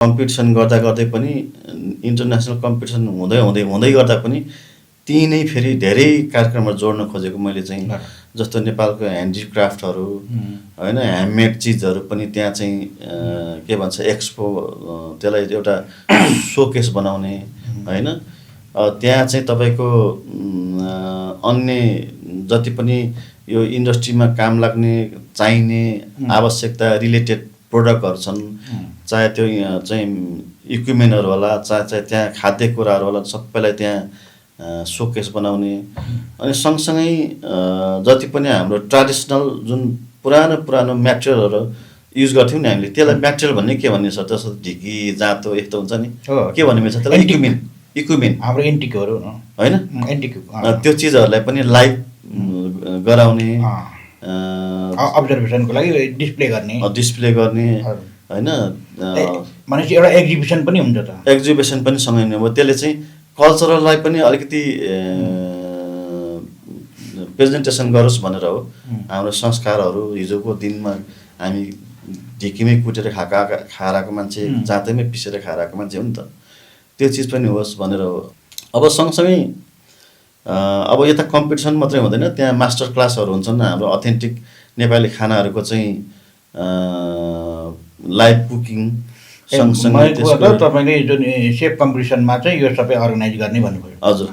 competition गर्दा गर्दै पनि इन्टरनेसनल कम्पिटिसन हुँदै गर्दा पनि ती नै फेरि धेरै कार्यक्रममा जोड्न खोजेको मैले चाहिँ जस्तो नेपालको ह्यान्डिक्राफ्टहरू होइन ह्यान्डमेड चिजहरू पनि त्यहाँ चाहिँ के भन्छ एक्सपो त्यसलाई एउटा सोकेस बनाउने होइन त्यहाँ चाहिँ तपाईँको अन्य जति पनि यो इन्डस्ट्रीमा काम लाग्ने चाहिने आवश्यकता रिलेटेड प्रोडक्टहरू छन् चाहे त्यो चाहिँ इक्विपमेन्टहरू होला चाहे त्यहाँ खाद्य कुराहरू होला सबैलाई त्यहाँ सोकेस बनाउने अनि सँगसँगै जति पनि हाम्रो ट्रेडिसनल जुन पुरानो म्याटेरियलहरू युज गर्थ्यौँ नि हामीले त्यसलाई म्याटेरियल भन्ने के भन्ने छ जस्तो ढिकी जाँतो यस्तो हुन्छ नि के भन्ने मिल्छ त्यसलाई इक्विपमेन्ट हाम्रो एन्टिकहरू होइन एन्टिक त्यो चिजहरूलाई पनि लाइभ गराउने अब्जर्भेसनको लागि डिस्प्ले गर्ने होइन भनेपछि एउटा एक्जिबिसन पनि हुन्छ त एक्जिबिसन पनि सँगै नै हो त्यसले चाहिँ कल्चरललाई पनि अलिकति प्रेजेन्टेसन गरोस् भनेर हो हाम्रो संस्कारहरू हिजोको दिनमा हामी ढिकीमै कुटेर खाएर आएको मान्छे जाँतैमै पिसेर खाएर आएको मान्छे हो नि त त्यो चिज पनि होस् भनेर हो अब सँगसँगै अब यता कम्पिटिसन मात्रै हुँदैन त्यहाँ मास्टर क्लासहरू हुन्छन् हाम्रो अथेन्टिक नेपाली खानाहरूको चाहिँ लाइभ कुकिङ सँगसँगै तपाईँले जुन सेफ कम्पिटिसनमा चाहिँ यो सबै अर्गनाइज गर्ने भन्नुभयो हजुर